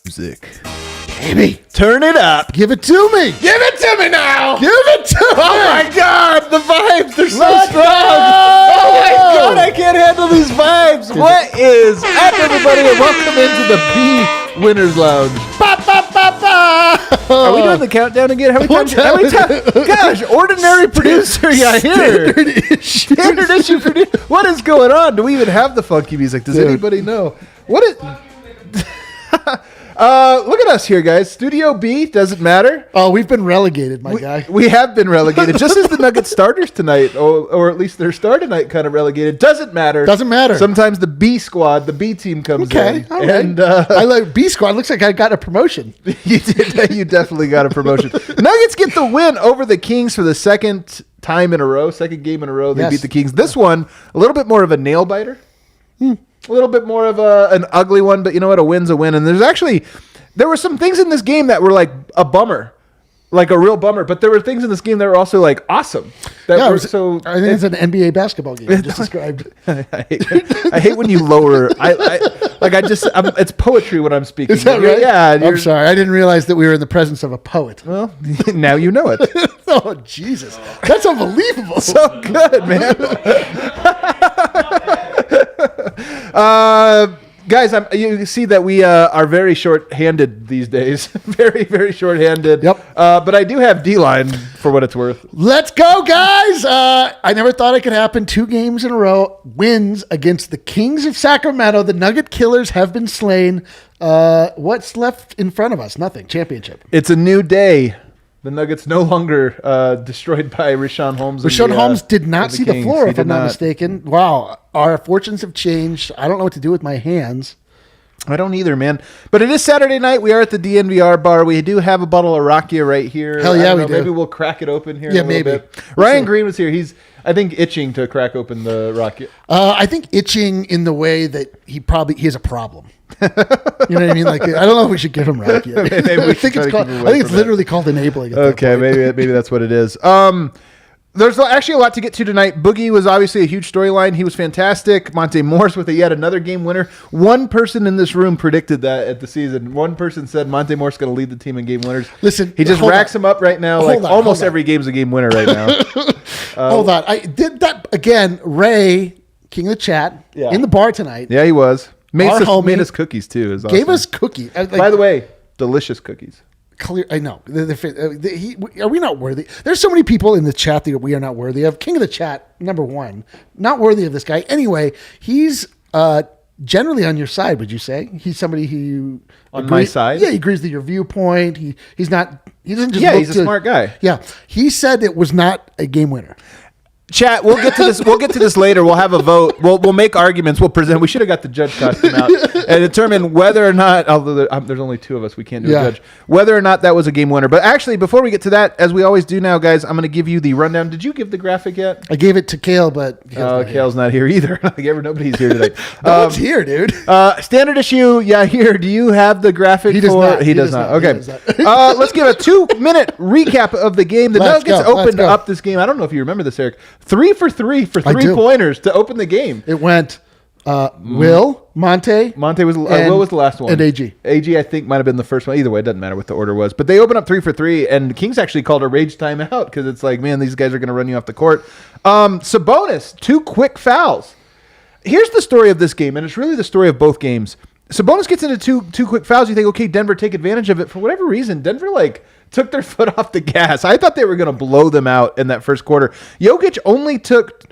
Music. Baby, Turn it up. give it to me. Give it to me now. Give it to me. Oh my God, the vibes, they're so Let's strong. go! Oh my God, I can't handle these vibes. What is up, everybody, and welcome into the B Winners Lounge. Ba, ba, ba, ba. Are we doing the countdown again? How many times? Gosh, ordinary producer, yeah, here. Standard issue producer. What is going on? Do we even have the funky music? Does anybody know? What is... look at us here, guys. Studio B, doesn't matter. Oh, we've been relegated, my guy. We have been relegated, just as the Nuggets starters tonight, or at least their star tonight kind of relegated. Doesn't matter. Doesn't matter. Sometimes the B squad, the B team comes in. All right. And I like B squad. Looks like I got a promotion. you did. You definitely got a promotion. Nuggets get the win over the Kings for the second game in a row. They beat the Kings. This one, a little bit more of a nail biter. A little bit more of an ugly one, but you know what? A win's a win. And there were some things in this game that were like a bummer, like a real bummer. But there were things in this game that were also like awesome. I think it's an NBA basketball game you just described. I hate when you lower. It's poetry when I'm speaking. Is that right? Yeah. I'm sorry. I didn't realize that we were in the presence of a poet. Well, now you know it. Oh, Jesus. That's unbelievable. So good, man. Guys, you see that we are very short-handed these days. Very, very short-handed. Yep. But I do have D-line for what it's worth. Let's go, guys. I never thought it could happen. 2 games in a row. Wins against the Kings of Sacramento. The Nugget Killers have been slain. What's left in front of us? Nothing. Championship. It's a new day. The Nuggets no longer destroyed by Richaun Holmes. Richaun Holmes did not see the floor, if I'm not not mistaken. Wow. Our fortunes have changed. I don't know what to do with my hands. I don't either, man. But it is Saturday night. We are at the DNVR bar. We do have a bottle of Rakia right here. Hell yeah, we do. Maybe we'll crack it open here. Yeah, in a little maybe. Bit. Ryan Green was here. He's, I think, itching to crack open the Rakia. I think itching in the way that he has a problem. You know what I mean? Like, I don't know if we should give him Rakia. I think it's literally called enabling. Okay, maybe that's what it is. There's actually a lot to get to tonight. Boogie was obviously a huge storyline. He was fantastic. Monte Morris with yet another game winner. One person in this room predicted that at the season. One person said Monte Morris is going to lead the team in game winners. Listen, he just racks them up right now. Almost every game's a game winner right now. Hold on. I did that again. Ray, king of the chat, in the bar tonight. Yeah, he was. Made us cookies too. Awesome. Gave us cookies. By the way, delicious cookies. Clear. I know. Are we not worthy? There's so many people in the chat that we are not worthy of. King of the chat, number 1, not worthy of this guy. Anyway, he's generally on your side. Would you say he's somebody who my side? Yeah, he agrees with your viewpoint. He's not. He doesn't just. Yeah, he's a smart guy. Yeah, he said it was not a game winner. Chat, we'll get to this. We'll get to this later. We'll have a vote. We'll make arguments. We'll present. We should have got the judge costume out and determine whether or not. Although there's only 2 of us, we can't do a judge. Whether or not that was a game winner. But actually, before we get to that, as we always do now, guys, I'm going to give you the rundown. Did you give the graphic yet? I gave it to Kale, but Kale's not here either. Nobody's here today. No one's here, dude. Standard issue. Yeah, here. Do you have the graphic? He does not. He does not. Okay. Let's give a 2-minute recap of the game. The Nuggets opened up this game. I don't know if you remember this, Eric. 3 for 3 for 3-pointers to open the game. It went Will, Monte was Will was the last one. And AG. AG, I think, might have been the first one. Either way, it doesn't matter what the order was. But they opened up 3 for 3, and the Kings actually called a rage timeout because it's like, man, these guys are going to run you off the court. Sabonis, 2 quick fouls. Here's the story of this game, and it's really the story of both games. Sabonis gets into two quick fouls. You think, okay, Denver take advantage of it. For whatever reason, Denver took their foot off the gas. I thought they were going to blow them out in that first quarter. Jokic only took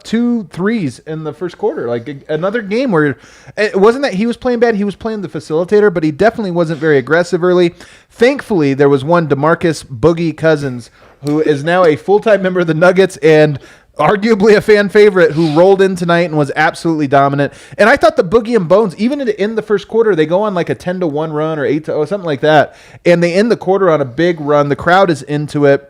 2 threes in the first quarter. Like another game where it wasn't that he was playing bad. He was playing the facilitator, but he definitely wasn't very aggressive early. Thankfully, there was one Demarcus Boogie Cousins who is now a full-time member of the Nuggets and arguably a fan favorite who rolled in tonight and was absolutely dominant. And I thought the Boogie and Bones, even in the first quarter, they go on like a 10-1 run or 8-0, something like that. And they end the quarter on a big run. The crowd is into it.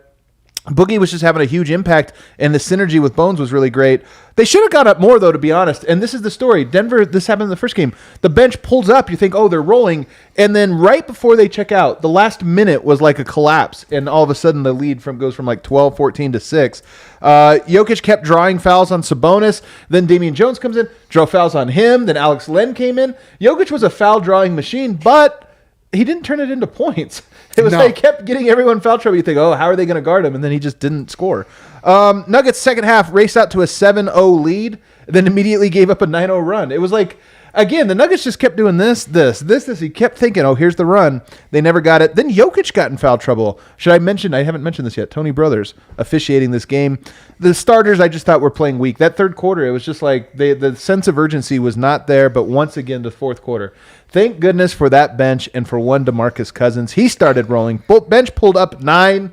Boogie was just having a huge impact, and the synergy with Bones was really great. They should have got up more, though, to be honest. And this is the story. Denver, this happened in the first game. The bench pulls up. You think, oh, they're rolling. And then right before they check out, the last minute was like a collapse. And all of a sudden, the lead goes from like 12-14 to 6. Jokic kept drawing fouls on Sabonis. Then Damian Jones comes in, draw fouls on him. Then Alex Len came in. Jokic was a foul-drawing machine, but he didn't turn it into points. It was No. like he kept getting everyone foul trouble. You think, oh, how are they going to guard him? And then he just didn't score. Nuggets second half raced out to a 7-0 lead, then immediately gave up a 9-0 run. It was like, again, the Nuggets just kept doing this. He kept thinking, oh, here's the run. They never got it. Then Jokic got in foul trouble. Should I mention? I haven't mentioned this yet. Tony Brothers officiating this game. The starters I just thought were playing weak. That third quarter, it was just like the sense of urgency was not there. But once again, the fourth quarter. Thank goodness for that bench and for one Demarcus Cousins. He started rolling. Bench pulled up 9.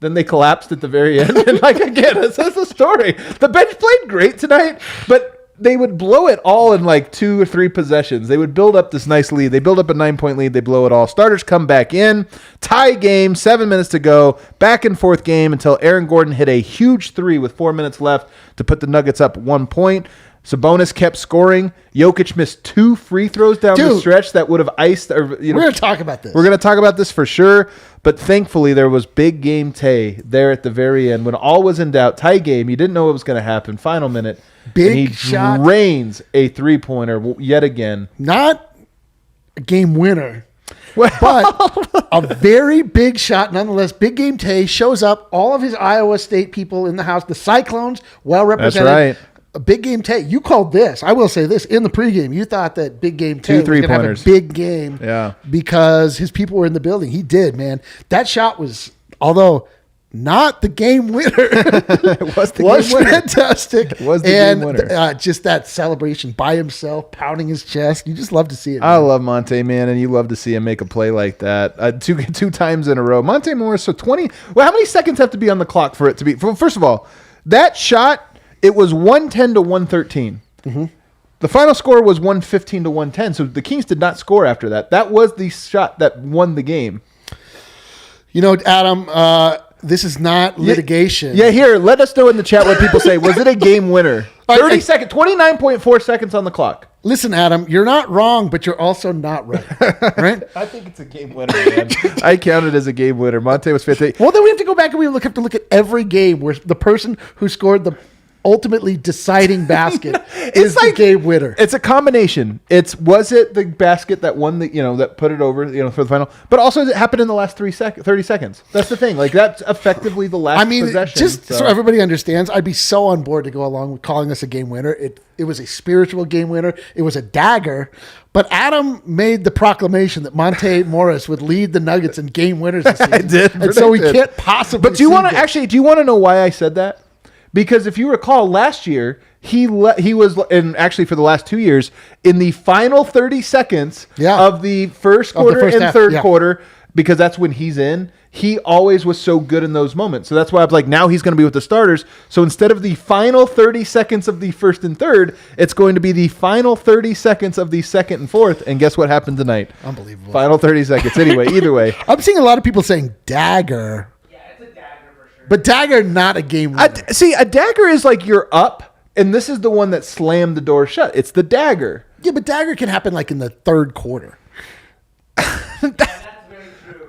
Then they collapsed at the very end. And like, again, that's the story. The bench played great tonight, but they would blow it all in like 2 or 3 possessions. They would build up this nice lead. They build up a 9-point lead. They blow it all. Starters come back in. Tie game, 7 minutes to go. Back and forth game until Aaron Gordon hit a huge 3 with 4 minutes left to put the Nuggets up 1 point. Sabonis kept scoring. Jokic missed 2 free throws down the stretch that would have iced. Or, we're going to talk about this. We're going to talk about this for sure. But thankfully, there was big game Tay there at the very end when all was in doubt. Tie game. You didn't know what was going to happen. Final minute. Big shot. Drains a 3-pointer yet again. Not a game winner, but a very big shot nonetheless. Big game Tay shows up. All of his Iowa State people in the house. The Cyclones, well represented. That's right. A big game Tay. You called this. I will say this in the pregame. You thought that big game Tay was going to have a big game, because his people were in the building. He did, man. That shot was, although not the game winner, it was fantastic. It was the game winner. Just that celebration by himself, pounding his chest. You just love to see it. Man. I love Monte, man, and you love to see him make a play like that. Two times in a row. Monte Morris. So 20. Well, how many seconds have to be on the clock for it to be? First of all, that shot. It was 110 to 113. Mm-hmm. The final score was 115 to 110. So the Kings did not score after that. That was the shot that won the game. You know, Adam, this is not litigation. Yeah, here, let us know in the chat what people say. Was it a game winner? 30 seconds, 29.4 seconds on the clock. Listen, Adam, you're not wrong, but you're also not right. Right? I think it's a game winner, man. I count it as a game winner. Monte was 50. Well, then we have to go back and we have to look at every game where the person who scored the ultimately deciding basket is like the game winner. It's a combination. Was it the basket that won that put it over, for the final? But also it happened in the last 30 seconds. That's the thing. Like that's effectively the last possession. Just so everybody understands, I'd be so on board to go along with calling this a game winner. It was a spiritual game winner. It was a dagger. But Adam made the proclamation that Monte Morris would lead the Nuggets in game winners this season. I did. And so we can't possibly. But do you want to know why I said that? Because if you recall, last year, he was, and actually for the last 2 years, in the final 30 seconds of the first quarter and third quarter, because that's when he's in, he always was so good in those moments. So that's why I was like, now he's going to be with the starters. So instead of the final 30 seconds of the first and third, it's going to be the final 30 seconds of the second and fourth. And guess what happened tonight? Unbelievable. Final 30 seconds. Anyway, either way. I'm seeing a lot of people saying dagger. But dagger, not a game winner. A dagger is like you're up, and this is the one that slammed the door shut. It's the dagger. Yeah, but dagger can happen like in the third quarter.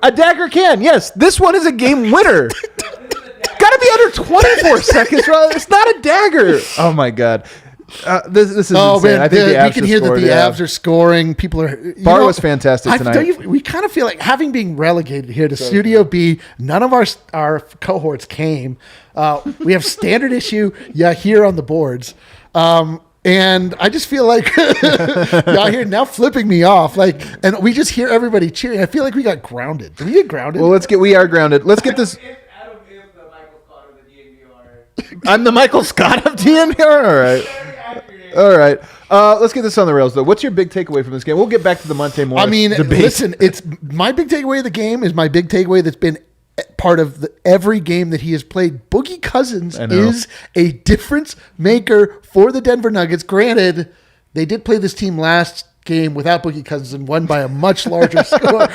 A dagger can, yes. This one is a game winner. Got to be under 24 seconds, bro. It's not a dagger. Oh, my God. This is insane. Man, I think the Avs we can hear that the Avs are scoring. People are. Bar was fantastic tonight. We kind of feel like having been relegated here to Studio B. None of our cohorts came. We have standard issue. Here on the boards. And I just feel like y'all here now flipping me off. And we just hear everybody cheering. I feel like we got grounded. Did we get grounded? Well, we are grounded. Let's get this. I'm the Michael Scott of DNVR. All right. Let's get this on the rails, though. What's your big takeaway from this game? We'll get back to the Monte Morris debate. Listen, it's my big takeaway of the game is my big takeaway that's been part of every game that he has played. Boogie Cousins is a difference maker for the Denver Nuggets. Granted, they did play this team last game without Boogie Cousins and won by a much larger score.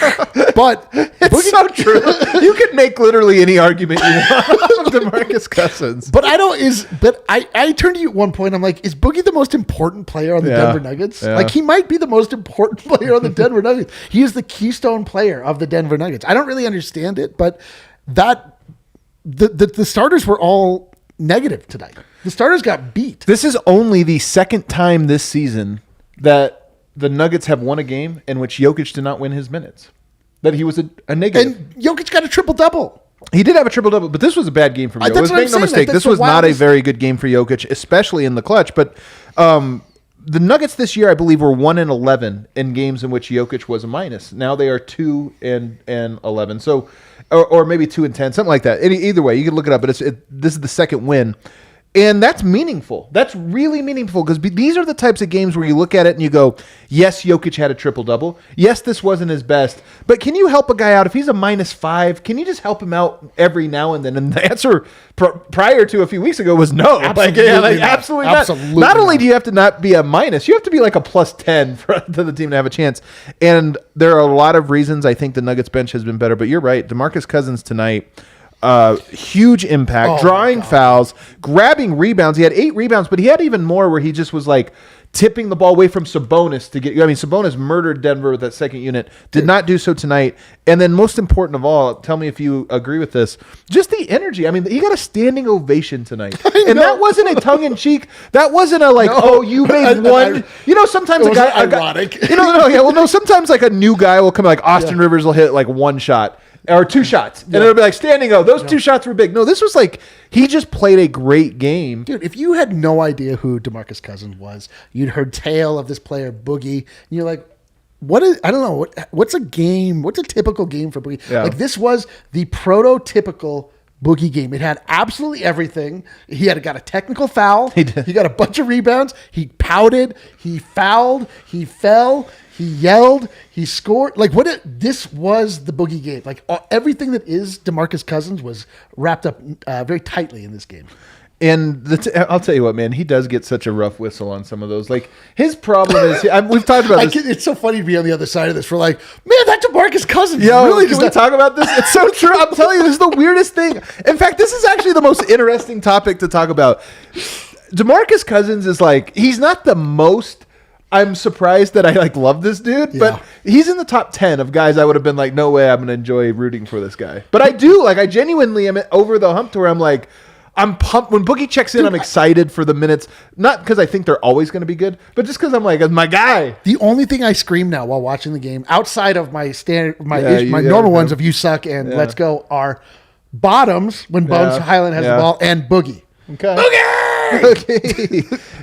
But it's so true. You can make literally any argument you want of Demarcus Cousins. But I turned to you at one point. I'm like, is Boogie the most important player on the Denver Nuggets? Yeah. Like, he might be the most important player on the Denver Nuggets. He is the keystone player of the Denver Nuggets. I don't really understand it, but the starters were all negative tonight. The starters got beat. This is only the second time this season that the Nuggets have won a game in which Jokic did not win his minutes. that he was a negative. And Jokic got a triple-double. He did have a triple-double, but this was a bad game for Jokic. Make no mistake, this was not a very good game for Jokic, especially in the clutch. But the Nuggets this year, I believe, were 1-11 in games in which Jokic was a minus. Now they are 2-11. So, or maybe 2-10, something like that. Either way, you can look it up. But this is the second win. And that's meaningful. That's really meaningful because these are the types of games where you look at it and you go, yes, Jokic had a triple-double. Yes, this wasn't his best. But can you help a guy out? If he's a -5, can you just help him out every now and then? And the answer prior to a few weeks ago was no. Absolutely absolutely not. Not only do you have to not be a minus, you have to be like a +10 for the team to have a chance. And there are a lot of reasons I think the Nuggets bench has been better. But you're right. Demarcus Cousins tonight, huge impact, drawing fouls, grabbing rebounds. He had 8 rebounds, but he had even more where he just was like tipping the ball away from Sabonis to get. I mean, Sabonis murdered Denver with that second unit. Did not do so tonight. And then most important of all, tell me if you agree with this, just the energy. I mean, he got a standing ovation tonight. And that wasn't a tongue-in-cheek. That wasn't a like, oh, you made one. You know, sometimes a guy. Ironic. Sometimes like a new guy will come, like Austin Rivers will hit like one shot. Or 2 shots. And it'll be like standing O. Those 2 shots were big. No, this was like he just played a great game. Dude, if you had no idea who Demarcus Cousins was, you'd heard tale of this player, Boogie, and you're like, I don't know, what's a game? What's a typical game for Boogie? Yeah. Like this was the prototypical Boogie game. It had absolutely everything. He got a technical foul. He got a bunch of rebounds. He pouted. He fouled. He fell. He yelled. He scored. Like this was the Boogie game. Like everything that is Demarcus Cousins was wrapped up very tightly in this game. And I'll tell you what, man, he does get such a rough whistle on some of those. Like his problem is, we've talked about this. It's so funny to be on the other side of this. We're like, man, that's Demarcus Cousins. Yo, really, can we talk about this? It's so true. I'm telling you, this is the weirdest thing. In fact, this is actually the most interesting topic to talk about. Demarcus Cousins is like, he's not the most. I'm surprised that I love this dude, but he's in the top 10 of guys I would have been like, no way, I'm gonna enjoy rooting for this guy. But I do, I genuinely am over the hump to where I'm like, I'm pumped. When Boogie checks in, I'm excited for the minutes. Not because I think they're always going to be good, but just because I'm like, my guy. The only thing I scream now while watching the game, outside of my normal ones of you suck and let's go, are bottoms when Bones Highland has the ball and Boogie. Okay.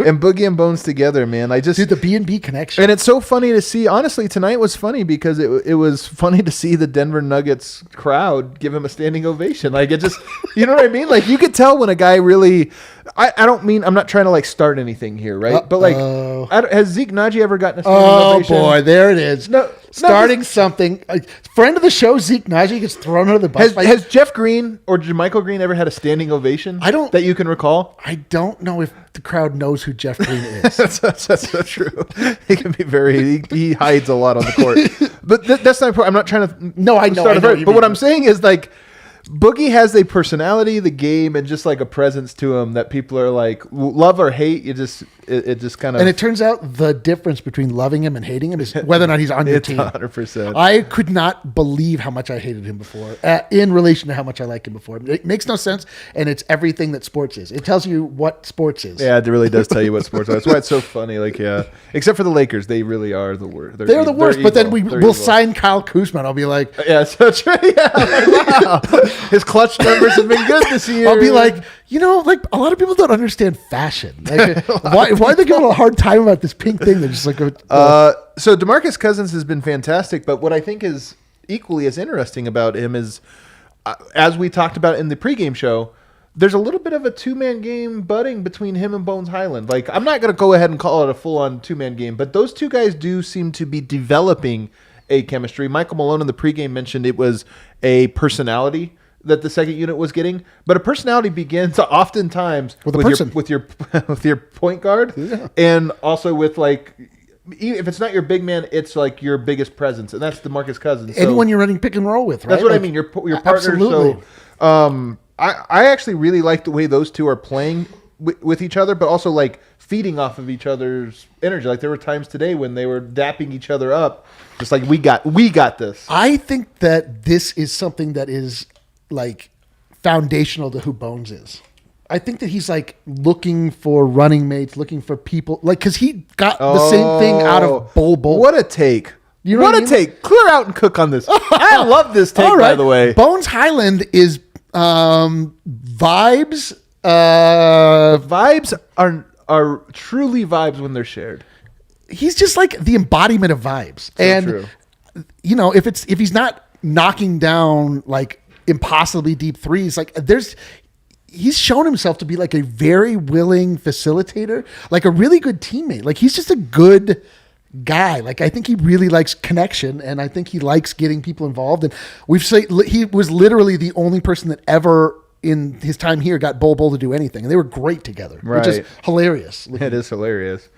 And Boogie and Bones together, man. Dude, the B&B connection. And it's so funny to see. Honestly, tonight was funny because it was funny to see the Denver Nuggets crowd give him a standing ovation. Like it just, you know what I mean? Like you could tell when a guy really. I don't mean, I'm not trying to start anything here, right? But has Zeke Naji ever gotten a standing ovation? Oh boy, there it is. Starting something. Friend of the show, Zeke Naji gets thrown under the bus. Has Jeff Green or Jermichael Green ever had a standing ovation? That you can recall. I don't know if the crowd knows who Jeff Green is. that's so true. He can be he hides a lot on the court. But that's not important. I'm not trying to. No, I know. But what I'm saying is Boogie has a personality, the game, and just a presence to him that people are like, love or hate. It just kind of. And it turns out the difference between loving him and hating him is whether or not he's on your team. 100%. I could not believe how much I hated him before in relation to how much I like him before. It makes no sense, and it's everything that sports is. It tells you what sports is. Yeah, it really does tell you what sports are. That's why it's so funny. Except for the Lakers, they really are the worst. They're the worst, but then we'll sign Kyle Kuzma, and I'll be like, yeah, so true. Yeah, wow. His clutch numbers have been good this year. I'll be like, a lot of people don't understand fashion. Why are they giving a hard time about this pink thing? They're just like, so DeMarcus Cousins has been fantastic, but what I think is equally as interesting about him is, as we talked about in the pregame show, there's a little bit of a 2-man game budding between him and Bones Highland. I'm not going to go ahead and call it a full-on 2-man game, but those two guys do seem to be developing a chemistry. Michael Malone in the pregame mentioned it was a personality that the second unit was getting, but a personality begins oftentimes with your point guard, and also with if it's not your big man, it's your biggest presence, and that's DeMarcus Cousins. Anyone you're running pick and roll with, right? That's what I mean. Your partner. Absolutely. So, I actually really like the way those two are playing with each other, but also feeding off of each other's energy. There were times today when they were dapping each other up, just we got this. I think that this is something that is foundational to who Bones is. I think that he's looking for running mates, looking for people, because he got the same thing out of Bol Bol. What a take. You know what I a mean? take. Clear out and cook on this. I love this take, by the way. Bones Highland is vibes. Vibes are truly vibes when they're shared. He's just like the embodiment of vibes. True. You know, if he's not knocking down like impossibly deep threes, like he's shown himself to be like a very willing facilitator, like a really good teammate. Like he's just a good guy. Like I think he really likes connection, and I think he likes getting people involved. And he was literally the only person that ever in his time here got Bol to do anything, and they were great together, which is hilarious. It is hilarious.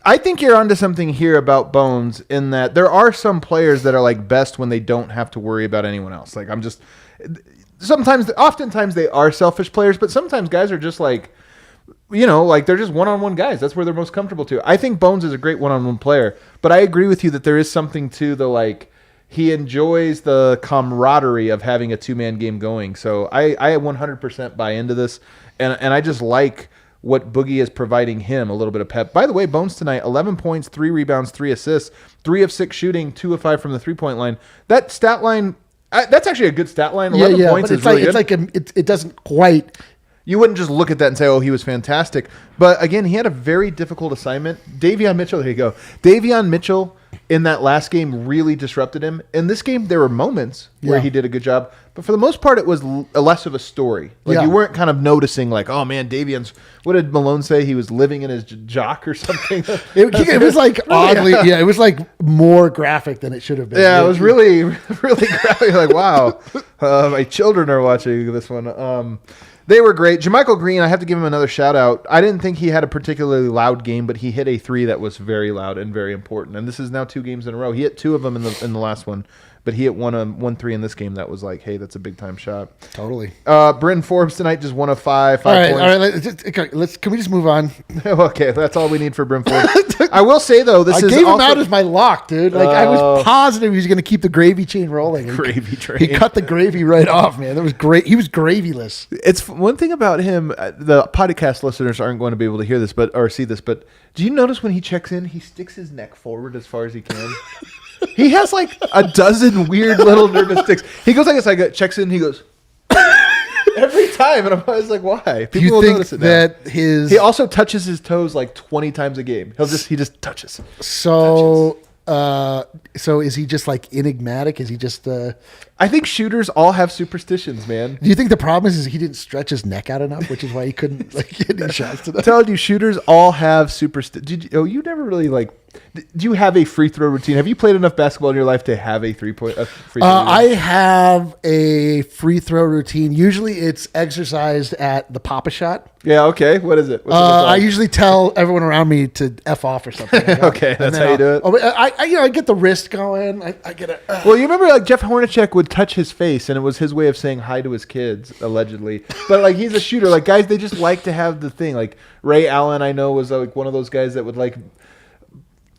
I think you're onto something here about Bones in that there are some players that are like best when they don't have to worry about anyone else. Like oftentimes they are selfish players, but sometimes guys are just like, like they're just one-on-one guys. That's where they're most comfortable to. I think Bones is a great one-on-one player, but I agree with you that there is something to the like, he enjoys the camaraderie of having a two-man game going. So I 100% buy into this, and I just like what Boogie is providing him a little bit of pep. By the way, Bones tonight, 11 points, 3 rebounds, 3 assists, 3 of 6 shooting, 2 of 5 from the three-point line. That stat line, that's actually a good stat line. 11 points is really good. It doesn't quite. You wouldn't just look at that and say, oh, he was fantastic. But again, he had a very difficult assignment. Davion Mitchell, there you go. Davion Mitchell in that last game really disrupted him. In this game, there were moments where he did a good job. But for the most part, it was less of a story. Like you weren't kind of noticing like, oh, man, Davion's, what did Malone say? He was living in his jock or something. It was like oddly, it was like more graphic than it should have been. Yeah, it was really, really graphic. Like, wow, my children are watching this one. They were great. JaMychal Green, I have to give him another shout out. I didn't think he had a particularly loud game, but he hit a 3 that was very loud and very important. And this is now 2 games in a row. He hit 2 of them in the last one, but he hit one 3 in this game that was like, hey, that's a big time shot. Totally. Bryn Forbes tonight just 1 of 5 points. All right. Can we just move on? Okay, that's all we need for Bryn Forbes. I will say though, I gave him out as my lock, dude. Like I was positive he was going to keep the gravy chain rolling. Gravy train. He cut the gravy right off, man. That was great. He was gravyless. It's one thing about him. The podcast listeners aren't going to be able to hear this, or see this. But do you notice when he checks in, he sticks his neck forward as far as he can? He has like a dozen weird little nervous sticks. He goes like this. I checks in. He goes. Every time, and I'm always like, why? People will notice it now. He also touches his toes like 20 times a game. He just touches. So is he just like enigmatic? Is he just? I think shooters all have superstitions, man. Do you think the problem is he didn't stretch his neck out enough, which is why he couldn't like hit any shots tonight? I'm telling you, shooters all have superstitions. You never really like. Do you have a free throw routine? Have you played enough basketball in your life to have a free throw routine? I have a free throw routine. Usually it's exercised at the Papa Shot. Yeah, okay. What is it? I usually tell everyone around me to F off or something. Okay, that's how you do it. I get the wrist going. I get it. Well, you remember like Jeff Hornacek would touch his face, and it was his way of saying hi to his kids, allegedly. But like he's a shooter. Like guys, they just like to have the thing. Like Ray Allen, I know, was like one of those guys that would like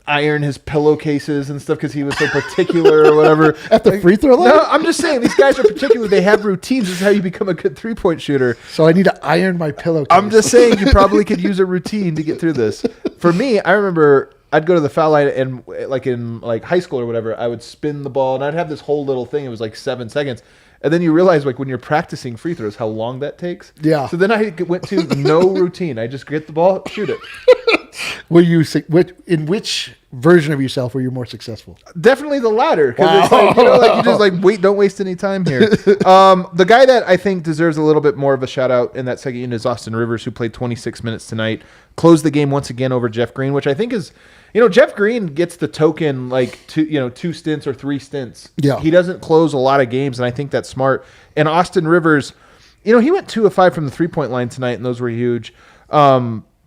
iron his pillowcases and stuff because he was so particular or whatever. At the free throw line? No, I'm just saying these guys are particular. They have routines. This is how you become a good 3-point shooter. So I need to iron my pillowcase. I'm just saying you probably could use a routine to get through this. For me, I remember I'd go to the foul line and like in like high school or whatever, I would spin the ball and I'd have this whole little thing. It was like 7 seconds. And then you realize, like, when you're practicing free throws, how long that takes. Yeah. So then I went to no routine. I just get the ball, shoot it. In which version of yourself were you more successful? Definitely the latter. Because it's like, you just like, wait, don't waste any time here. The guy that I think deserves a little bit more of a shout out in that second unit is Austin Rivers, who played 26 minutes tonight. Closed the game once again over Jeff Green, which I think is... Jeff Green gets the token like 2 stints or 3 stints. Yeah. He doesn't close a lot of games, and I think that's smart. And Austin Rivers, he went 2 of 5 from the 3-point line tonight, and those were huge.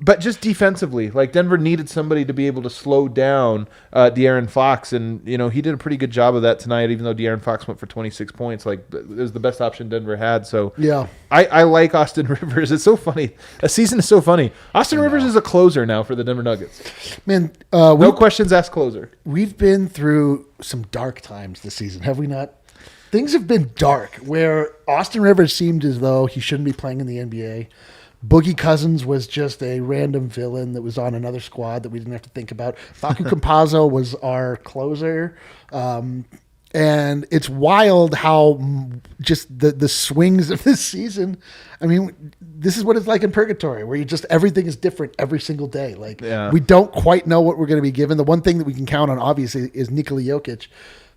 But just defensively, like Denver needed somebody to be able to slow down De'Aaron Fox, and he did a pretty good job of that tonight. Even though De'Aaron Fox went for 26 points, like it was the best option Denver had. So yeah, I like Austin Rivers. It's so funny. A season is so funny. Austin Rivers is a closer now for the Denver Nuggets. Man, no questions asked. Closer. We've been through some dark times this season, have we not? Things have been dark where Austin Rivers seemed as though he shouldn't be playing in the NBA. Boogie Cousins was just a random villain that was on another squad that we didn't have to think about. Facu Campazzo was our closer. And it's wild how just the swings of this season. I mean, this is what it's like in purgatory, where everything is different every single day. Like we don't quite know what we're going to be given. The one thing that we can count on, obviously, is Nikola Jokic.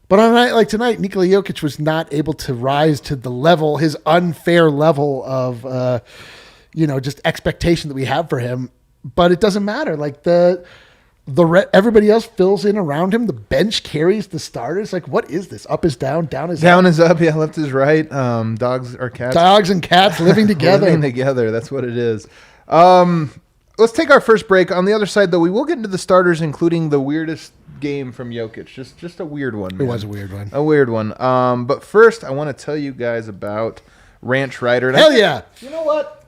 But on a night like tonight, Nikola Jokic was not able to rise to the level, his unfair level of, just expectation that we have for him. But it doesn't matter. Like everybody else fills in around him. The bench carries the starters. Like, what is this? Up is down, down is up. Down is up, yeah, left is right. Dogs or cats. Dogs and cats living together. Living together, that's what it is. Let's take our first break. On the other side, though, we will get into the starters, including the weirdest game from Jokic. Just a weird one, man. It was a weird one. A weird one. But first, I want to tell you guys about Ranch Rider. Hell yeah. You know what?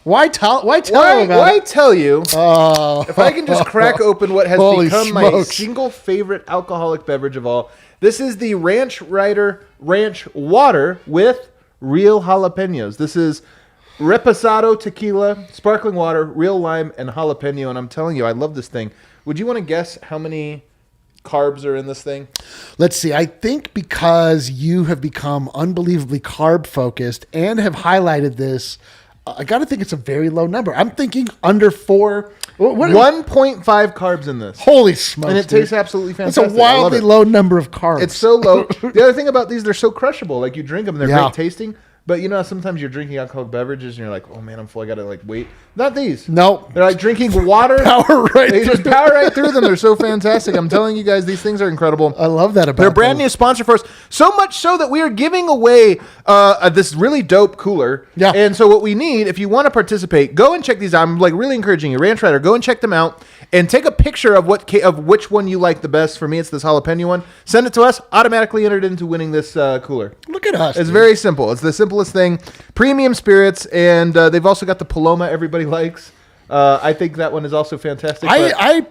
Why tell Why tell you if I can just crack open what has become my single favorite alcoholic beverage of all. This is the Ranch Rider Ranch Water with real jalapenos. This is reposado tequila, sparkling water, real lime, and jalapeno. And I'm telling you, I love this thing. Would you want to guess how many carbs are in this thing? Let's see. I think because you have become unbelievably carb focused and have highlighted this, I got to think it's a very low number. I'm thinking under 4. 1.5 carbs in this. Holy smokes. And it tastes absolutely fantastic. It's a wildly low number of carbs. It's so low. The other thing about these, they're so crushable. Like, you drink them, they're great tasting. But you know, sometimes you're drinking alcoholic beverages and you're like, oh man, I'm full. I got to wait. Not these. No. They're like drinking water. They just power right through them. They're so fantastic. I'm telling you guys, these things are incredible. I love that about them. They're a brand new sponsor for us. So much so that we are giving away this really dope cooler. Yeah. And so what we need, if you want to participate, go and check these out. I'm really encouraging you. Ranch Rider, go and check them out. And take a picture of which one you like the best. For me, it's this jalapeno one. Send it to us. Automatically entered into winning this cooler. Look at us. It's very simple. It's the simplest thing. Premium spirits, and they've also got the Paloma everybody likes. I think that one is also fantastic. I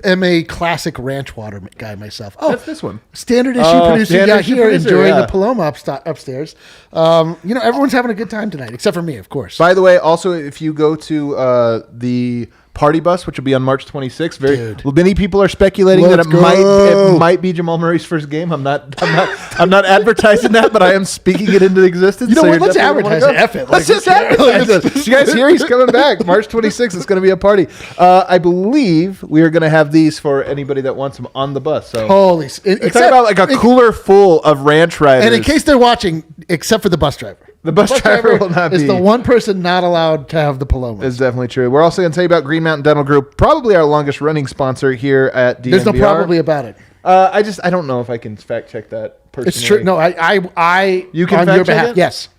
am a classic ranch water guy myself. Oh, that's this one. Standard issue producer here enjoying the Paloma upstairs. Everyone's having a good time tonight, except for me, of course. By the way, also, if you go to the Party Bus, which will be on March 26th. Many people are speculating that it might be Jamal Murray's first game. I'm not advertising that, but I am speaking it into existence. You know what? Let's advertise it. F it. Let's just advertise it. You guys hear he's coming back March 26th. It's going to be a party. I believe we are going to have these for anybody that wants them on the bus. So holy, it's about like a cooler full of Ranch Riders. And in case they're watching, except for the bus driver. The bus driver will not be. Is the one person not allowed to have the Palomas. It's definitely true. We're also going to tell you about Green Mountain Dental Group, probably our longest running sponsor here at DNVR. There's no probably about it. I don't know if I can fact check that personally. It's true. No, I you can on fact your check behalf. it? Yes.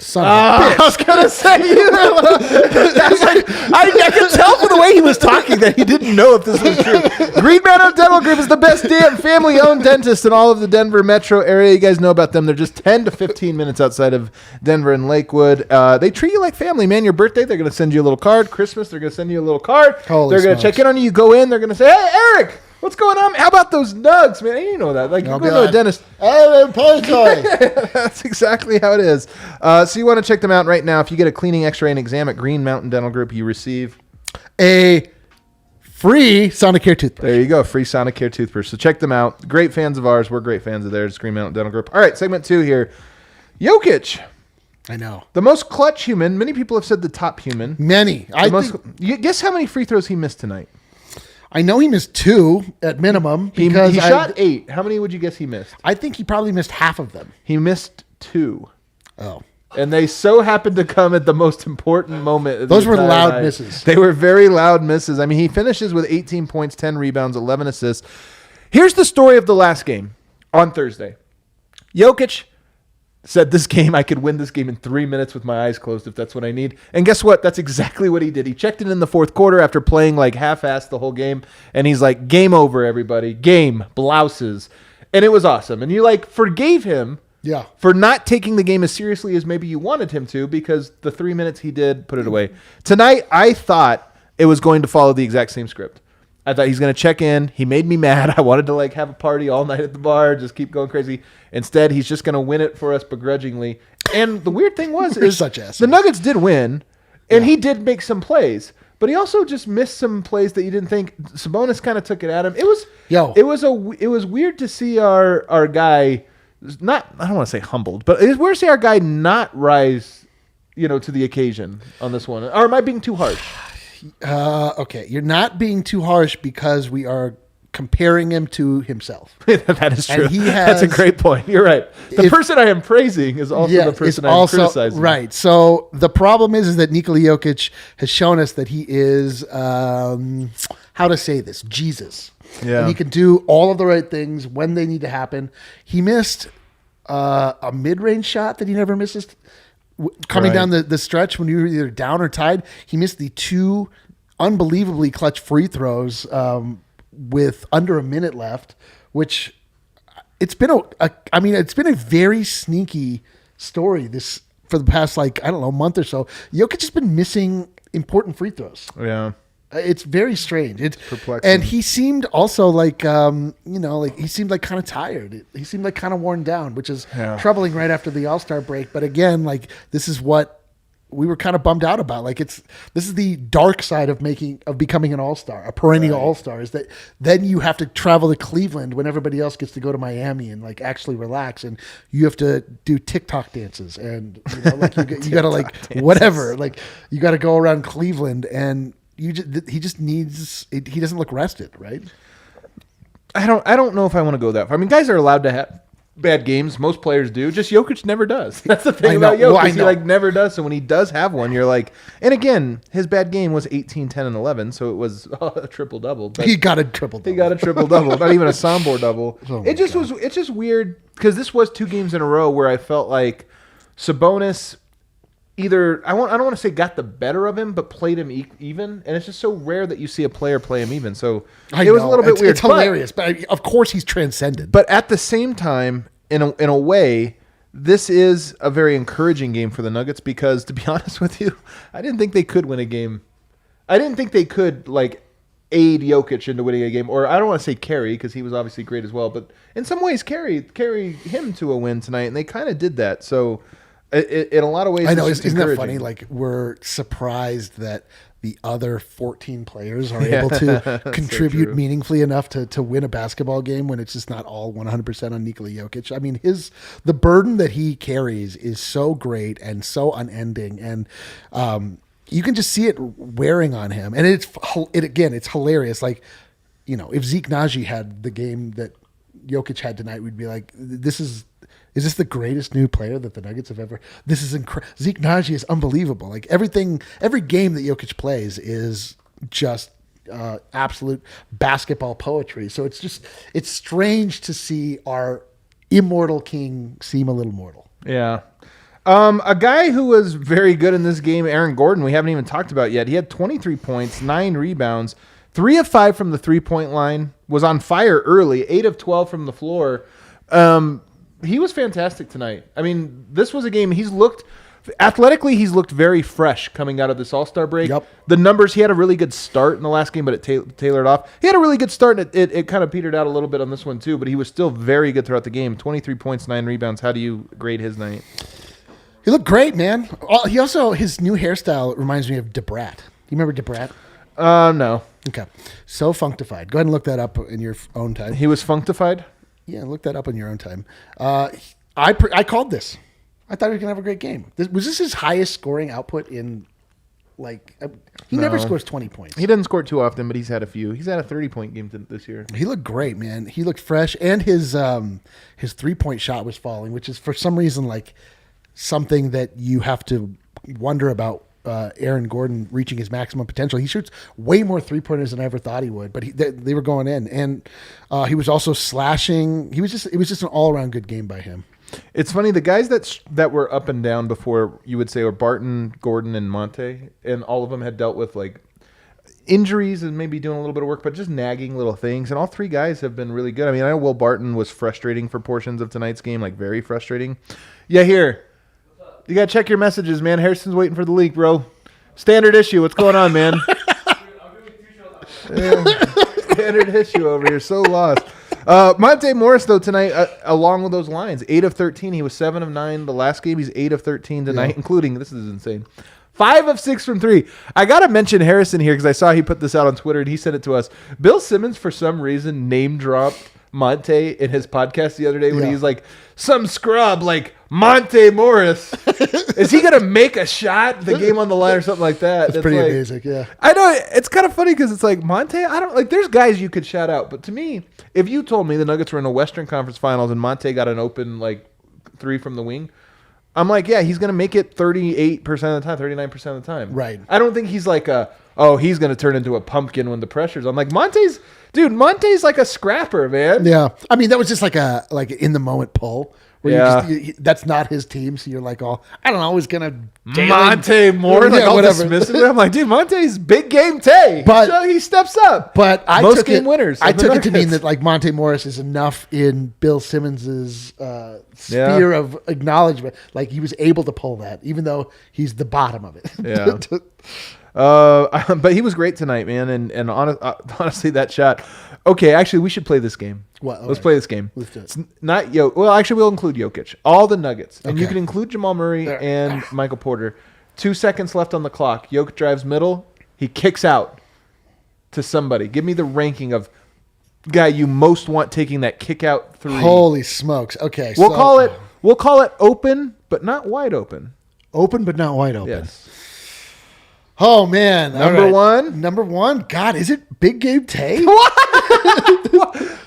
Son of a bitch. I was gonna say I could tell from the way he was talking that he didn't know if this was true. Green Mountain Dental Group is the best damn family-owned dentist in all of the Denver metro area. You guys know about them. They're just 10 to 15 minutes outside of Denver and Lakewood. They treat you like family, man. Your birthday, they're gonna send you a little card. Christmas, they're gonna send you a little card. They're gonna check in on you. You go in, they're gonna say, "Hey, Eric, what's going on? How about those nugs, man?" You know that. Like, you go to a dentist. That's exactly how it is. So you want to check them out right now. If you get a cleaning, x-ray, and exam at Green Mountain Dental Group, you receive a free Sonicare toothbrush. There you go. Free Sonicare toothbrush. So check them out. Great fans of ours. We're great fans of theirs. Green Mountain Dental Group. All right, segment 2 here. Jokic. I know. The most clutch human. Many people have said the top human. Many. Guess how many free throws he missed tonight? I know he missed 2 at minimum. Because he shot 8. How many would you guess he missed? I think he probably missed half of them. He missed 2. Oh. And they so happened to come at the most important moment. Those were loud misses. They were very loud misses. I mean, he finishes with 18 points, 10 rebounds, 11 assists. Here's the story of the last game on Thursday. Jokic said I could win this game in 3 minutes with my eyes closed if that's what I need. And guess what? That's exactly what he did. He checked in the fourth quarter after playing like half-assed the whole game. And he's like, game over, everybody. Game, blouses. And it was awesome. And you forgave him for not taking the game as seriously as maybe you wanted him to, because the 3 minutes he did put it away. Tonight, I thought it was going to follow the exact same script. I thought he's going to check in. He made me mad. I wanted to have a party all night at the bar, just keep going crazy. Instead, he's just going to win it for us begrudgingly. And the weird thing was, You're is such assholes. the Nuggets did win, and he did make some plays. But he also just missed some plays that you didn't think. Sabonis kind of took it at him. It was weird to see our guy not. I don't want to say humbled, but it's weird to see our guy not rise, to the occasion on this one. Or am I being too harsh? Okay, you're not being too harsh because we are comparing him to himself. That is true. That's a great point. You're right. The person I am praising is also the person I'm criticizing. Right. So the problem is that Nikola Jokic has shown us that he is, how to say this, Jesus. Yeah. And he can do all of the right things when they need to happen. He missed a mid-range shot that he never misses coming down the stretch when you were either down or tied. He missed the 2 unbelievably clutch free throws with under a minute left, which it's been a very sneaky story this for the past month or so. Jokic has been missing important free throws. Yeah. It's very strange. It's perplexing. And he seemed also he seemed like kind of tired. He seemed like kind of worn down, which is troubling right after the All-Star break. But again, this is what we were kind of bummed out about. This is the dark side of becoming an All-Star, a perennial All-Star, is that then you have to travel to Cleveland when everybody else gets to go to Miami and actually relax, and you have to do TikTok dances, and you got to whatever, you got to go around Cleveland, and he doesn't look rested, right? I don't know if I want to go that far. I mean, guys are allowed to have bad games. Most players do. Just Jokic never does. That's the thing about Jokic. He never does. So when he does have one, you're like, and again, his bad game was 18, 10, and 11. So it was a triple-double. He got a triple-double. He got a triple-double. Not even a Sombor double. Oh it's just weird because this was 2 games in a row where I felt like Sabonis either, I don't want to say got the better of him, but played him even. And it's just so rare that you see a player play him even. So it was a little bit weird. It's hilarious, but of course he's transcended. But at the same time, in a way, this is a very encouraging game for the Nuggets because, to be honest with you, I didn't think they could win a game. I didn't think they could aid Jokic into winning a game, or I don't want to say carry because he was obviously great as well, but in some ways carry him to a win tonight, and they kind of did that. So in a lot of ways, I know, isn't that funny? We're surprised that the other 14 players are able to contribute meaningfully enough to win a basketball game when it's just not all 100% on Nikola Jokic. I mean, the burden that he carries is so great and so unending, and you can just see it wearing on him. And it's hilarious. If Zeke Naji had the game that Jokic had tonight, we'd be like, is this the greatest new player that the Nuggets have ever? This is incredible. Zeke Naji is unbelievable. Every game that Jokic plays is just absolute basketball poetry. So it's strange to see our immortal king seem a little mortal. Yeah. A guy who was very good in this game, Aaron Gordon, we haven't even talked about yet. He had 23 points, 9 rebounds, 3 of 5 from the 3-point line, was on fire early, 8 of 12 from the floor. He was fantastic tonight. I mean, this was a game he's looked very fresh coming out of this All-Star break. Yep. The numbers, he had a really good start in the last game, but it tailored off. He had a really good start, and it kind of petered out a little bit on this one too, but he was still very good throughout the game. 23 points, 9 rebounds. How do you grade his night? He looked great, man. He also, his new hairstyle reminds me of DeBrat. You remember DeBrat? No. Okay. So functified. Go ahead and look that up in your own time. He was functified? Yeah, look that up in your own time. I called this. I thought he was going to have a great game. Was this his highest scoring output in, he never scores 20 points. He doesn't score too often, but he's had a few. He's had a 30-point game this year. He looked great, man. He looked fresh, and his 3-point shot was falling, which is for some reason something that you have to wonder about Aaron Gordon reaching his maximum potential. He shoots way more 3-pointers than I ever thought he would, but they were going in, and he was also slashing. It was just an all-around good game by him. It's funny, the guys that were up and down before, you would say, were Barton, Gordon, and Monte, and all of them had dealt with injuries and maybe doing a little bit of work, but just nagging little things, and all 3 guys have been really good. I mean, I know Will Barton was frustrating for portions of tonight's game, very frustrating. Yeah, here. You got to check your messages, man. Harrison's waiting for the leak, bro. Standard issue. What's going on, man? Standard issue over here. So lost. Monte Morris, though, tonight, along with those lines, 8 of 13. He was 7 of 9 the last game. He's 8 of 13 tonight, including, this is insane, 5 of 6 from 3. I got to mention Harrison here because I saw he put this out on Twitter and he sent it to us. Bill Simmons, for some reason, name dropped Monte in his podcast the other day when he's like, some scrub like Monte Morris. Is he going to make a shot, the game on the line or something like that? That's pretty amazing, yeah. I know. It's kind of funny because it's like, Monte, I don't like, there's guys you could shout out. But to me, if you told me the Nuggets were in a Western Conference Finals and Monte got an open like 3 from the wing, I'm like, yeah, he's going to make it 38% of the time, 39% of the time. Right. I don't think he's like he's going to turn into a pumpkin when the pressure's on. Like, Monte's like a scrapper, man. Yeah. I mean, that was just like a in the moment pull. Where that's not his team, so you're like, I don't know, he's gonna Monte Morris, like all dismissive. I'm like, dude, Monte's big game Tay, but so he steps up. But most game winners. I took it to mean that like Monte Morris is enough in Bill Simmons's sphere of acknowledgement. Like he was able to pull that, even though he's the bottom of it. Yeah. But he was great tonight, man. And honestly, that shot. Okay, actually, we should play this game. What? Let's play this game. Let's do it. It's not Well, actually, we'll include Jokic. All the Nuggets. And you can include Jamal Murray and Michael Porter. 2 seconds left on the clock. Jokic drives middle. He kicks out to somebody. Give me the ranking of guy you most want taking that kick out 3. Holy smokes. Okay. We'll call it open, but not wide open. Open, but not wide open. Yes. Oh, man. Number one? Number one? God, is it Big Game Tay? What?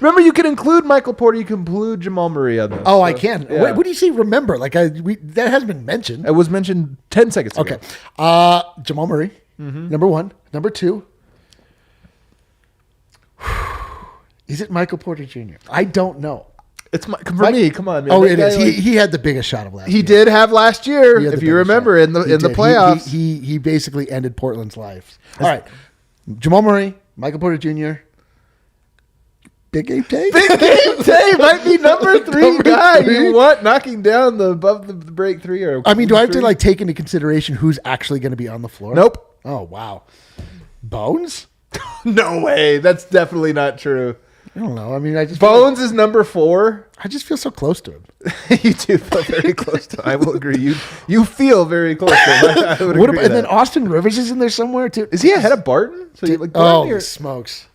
Remember, you can include Michael Porter. You can include Jamal Murray on this. Oh, so, I can. Yeah. What do you say remember? Like, that hasn't been mentioned. It was mentioned 10 seconds ago. Okay. Jamal Murray, number 1. Number 2. Is it Michael Porter Jr.? I don't know. It's for me. Come on, man. Oh, it is. He had the biggest shot of last year. He did have last year, if you remember, in the playoffs. He basically ended Portland's life. All right. Jamal Murray, Michael Porter Jr., Big Game Tay? Big Game Tay might be number 3 guy. You want knocking down the above the break 3? Or I mean, do I have to like take into consideration who's actually going to be on the floor? Nope. Oh, wow. Bones? No way. That's definitely not true. I don't know. I mean, Bones is number 4. I just feel so close to him. You do feel very close to him. I will agree. You feel very close to him. I would agree and then Austin Rivers is in there somewhere too. Is he ahead of Barton? So smokes.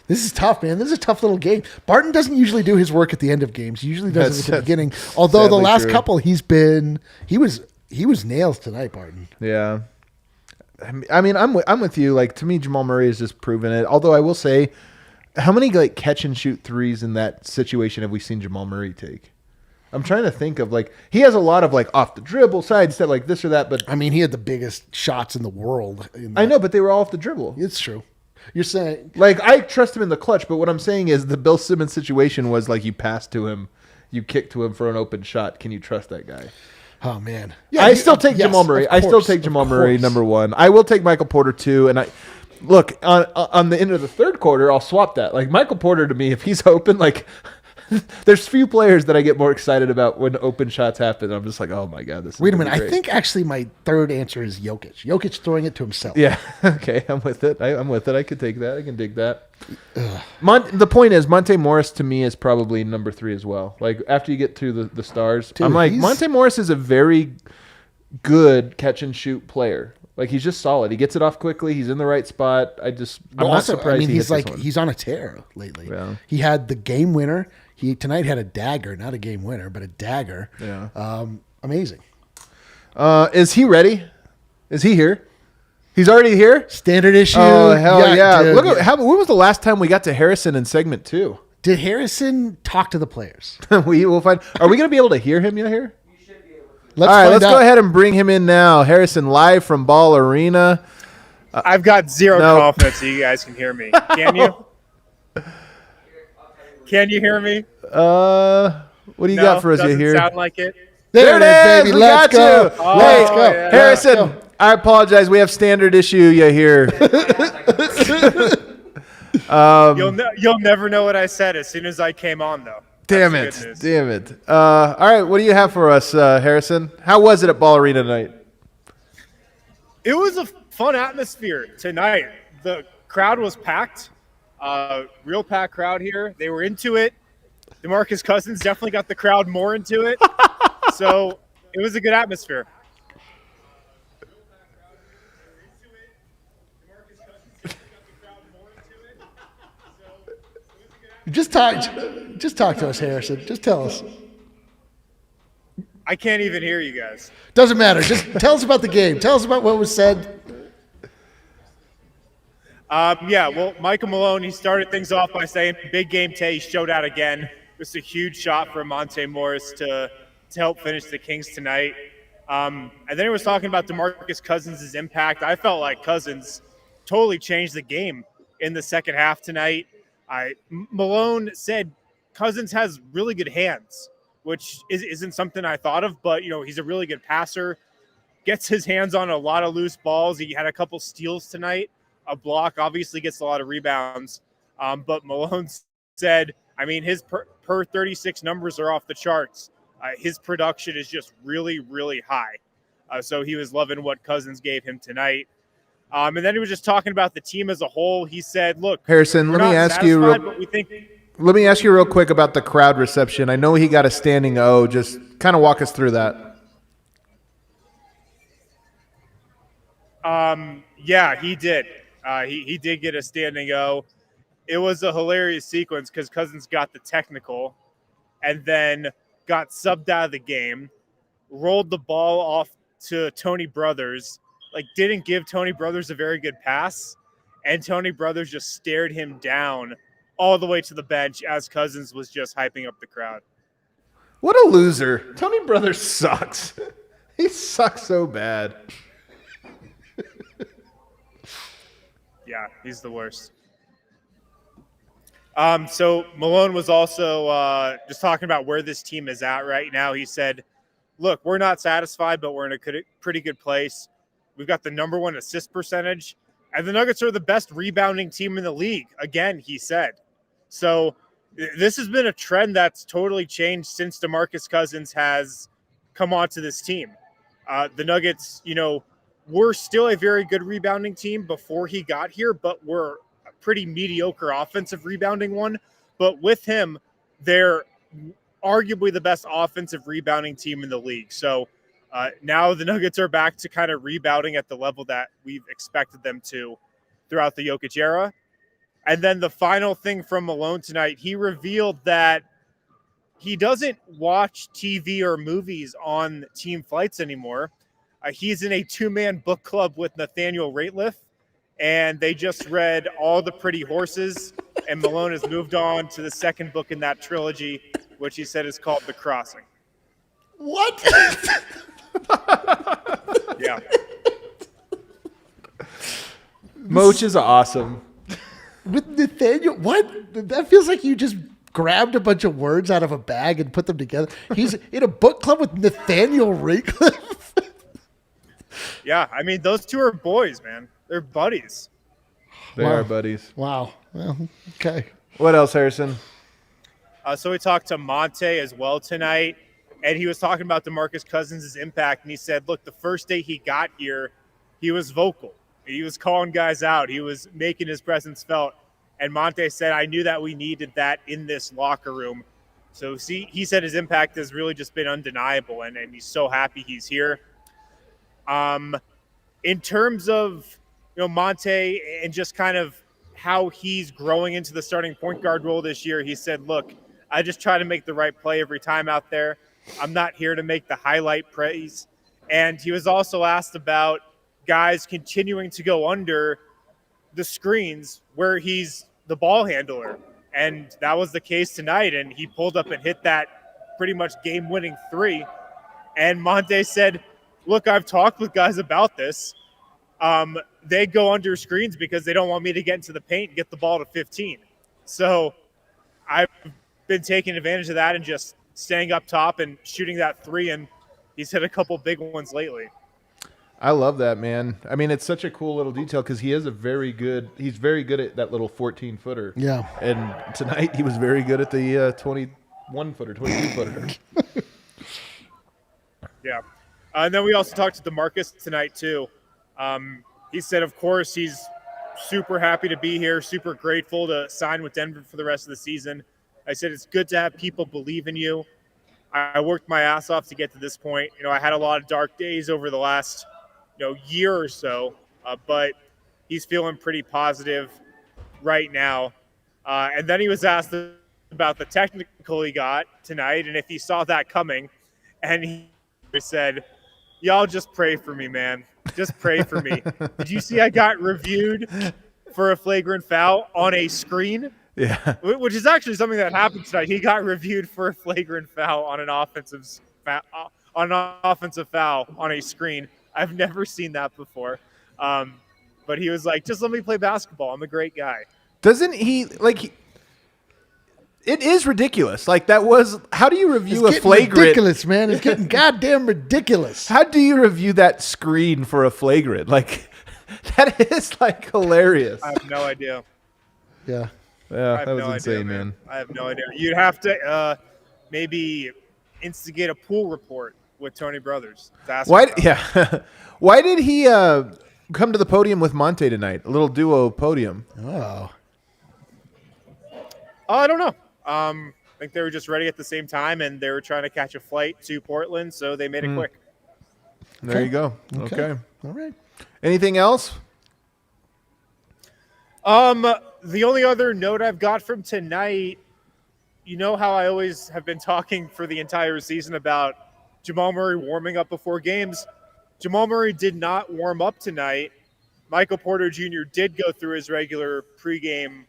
This is tough, man. This is a tough little game. Barton doesn't usually do his work at the end of games. He usually does it at the beginning. Although the last couple, he was nails tonight, Barton. Yeah. I mean, I'm with you. Like, to me, Jamal Murray has just proven it. Although I will say, how many like catch and shoot threes in that situation have we seen Jamal Murray take? I'm trying to think of like he has a lot of like off the dribble sidestep like this or that, but I mean he had the biggest shots in the world. I know, but they were all off the dribble. It's true. You're saying like I trust him in the clutch, but what I'm saying is the Bill Simmons situation was like you pass to him, you kick to him for an open shot. Can you trust that guy? Oh man, yeah. I still take Jamal Murray. I still take Jamal Murray number 1. I will take Michael Porter 2, and I. Look, on the end of the third quarter, I'll swap that. Like, Michael Porter, to me, if he's open, like, there's few players that I get more excited about when open shots happen. I'm just like, oh, my God. Wait a minute. I think, actually, my third answer is Jokic. Jokic throwing it to himself. Yeah. Okay. I'm with it. I'm with it. I could take that. I can dig that. The point is, Monte Morris, to me, is probably number 3 as well. Like, after you get through the stars, dude, I'm like, Monte Morris is a very good catch-and-shoot player. Like he's just solid. He gets it off quickly. He's in the right spot. I'm not surprised. I mean, he's on a tear lately. Yeah. He had the game winner. He tonight had a dagger, not a game winner, but a dagger. Yeah. Amazing. Is he ready? Is he here? He's already here. Standard issue. Oh hell yeah! Dude, when was the last time we got to Harrison in segment 2? Did Harrison talk to the players? We will find. Are we going to be able to hear him here? Let's go ahead and bring him in now. Harrison, live from Ball Arena. I've got zero confidence that you guys can hear me. Can you? Can you hear me? What do you got for us here? Sound like it? There it is, baby. Let's go. Oh, let's go. Yeah. Harrison, Let's go. I apologize. We have standard issue you here. You'll never know what I said as soon as I came on, though. Damn it. All right, what do you have for us, Harrison? How was it at Ball Arena tonight? It was a fun atmosphere tonight. The crowd was packed, real packed crowd here. They were into it. Demarcus Cousins definitely got the crowd more into it. So it was a good atmosphere. Just talk to us, Harrison. Just tell us. I can't even hear you guys. Doesn't matter. Just tell us about the game. Tell us about what was said. Well, Michael Malone, he started things off by saying, big game today, he showed out again. Just a huge shot from Monte Morris to help finish the Kings tonight. And then he was talking about Demarcus Cousins' impact. I felt like Cousins totally changed the game in the second half tonight. Malone said Cousins has really good hands, which isn't something I thought of, but, he's a really good passer, gets his hands on a lot of loose balls. He had a couple steals tonight. A block, obviously gets a lot of rebounds. But Malone said, his per 36 numbers are off the charts. His production is just really, really high. So he was loving what Cousins gave him tonight. And then he was just talking about the team as a whole. He said, look, Harrison, let me ask you real quick about the crowd reception. I know he got a standing O. Just kind of walk us through that. Yeah, he did. He did get a standing O. It was a hilarious sequence because Cousins got the technical and then got subbed out of the game, rolled the ball off to Tony Brothers, didn't give Tony Brothers a very good pass, and Tony Brothers just stared him down all the way to the bench as Cousins was just hyping up the crowd. What a loser. Tony Brothers sucks. He sucks so bad. Yeah, he's the worst. So Malone was also just talking about where this team is at right now. He said, look, we're not satisfied, but we're in a pretty good place. We've got the number 1 assist percentage, and the Nuggets are the best rebounding team in the league, again, he said. So this has been a trend that's totally changed since Demarcus Cousins has come onto this team. The Nuggets, we're still a very good rebounding team before he got here, but we're a pretty mediocre offensive rebounding one. But with him, they're arguably the best offensive rebounding team in the league. So now the Nuggets are back to kind of rebounding at the level that we've expected them to throughout the Jokic era. And then the final thing from Malone tonight, he revealed that he doesn't watch TV or movies on team flights anymore. He's in a 2-man book club with Nathaniel Rateliff, and they just read All the Pretty Horses, and Malone has moved on to the second book in that trilogy, which he said is called The Crossing. What? Yeah. Moach is awesome. With Nathaniel, what? That feels like you just grabbed a bunch of words out of a bag and put them together. He's in a book club with Nathaniel Rateliff. Yeah, those two are boys, man. They're buddies. They are buddies. Wow. Well, okay. What else, Harrison? So we talked to Monte as well tonight, and he was talking about Demarcus Cousins' impact, and he said, look, the first day he got here, he was vocal. He was calling guys out. He was making his presence felt. And Monte said, I knew that we needed that in this locker room. So he said his impact has really just been undeniable, and he's so happy he's here. In terms of, Monte and just kind of how he's growing into the starting point guard role this year, he said, look, I just try to make the right play every time out there. I'm not here to make the highlight plays. And he was also asked about guys continuing to go under the screens where he's the ball handler. And that was the case tonight. And he pulled up and hit that pretty much game-winning 3. And Monte said, look, I've talked with guys about this. They go under screens because they don't want me to get into the paint and get the ball to 15. So I've been taking advantage of that and just staying up top and shooting that 3. And he's hit a couple big ones lately. I love that, man. It's such a cool little detail because he's very good at that little 14-footer. Yeah. And tonight he was very good at the 21-footer, 22-footer. Yeah. And then we also talked to DeMarcus tonight, too. He said, of course, he's super happy to be here, super grateful to sign with Denver for the rest of the season. I said, it's good to have people believe in you. I worked my ass off to get to this point. I had a lot of dark days over the last, year or so, but he's feeling pretty positive right now. And then he was asked about the technical he got tonight and if he saw that coming. And he said, y'all just pray for me, man. Just pray for me. Did you see I got reviewed for a flagrant foul on a screen? Yeah. Which is actually something that happened tonight. He got reviewed for a flagrant foul on an offensive foul on a screen. I've never seen that before. But he was like, just let me play basketball. I'm a great guy. Doesn't he it is ridiculous. Like that was, how do you review a flagrant? Ridiculous, man. It's getting goddamn ridiculous. How do you review that screen for a flagrant? Like that is like hilarious. I have no idea. Yeah. Yeah, that was insane, man. I have no idea. You'd have to maybe instigate a pool report with Tony Brothers. Why? Yeah. Why did he come to the podium with Monte tonight? A little duo podium. Oh. I don't know. I think they were just ready at the same time, and they were trying to catch a flight to Portland, so they made it quick. There you go. Okay. All right. Anything else? The only other note I've got from tonight, how I always have been talking for the entire season about Jamal Murray warming up before games. Jamal Murray did not warm up tonight. Michael Porter Jr. did go through his regular pregame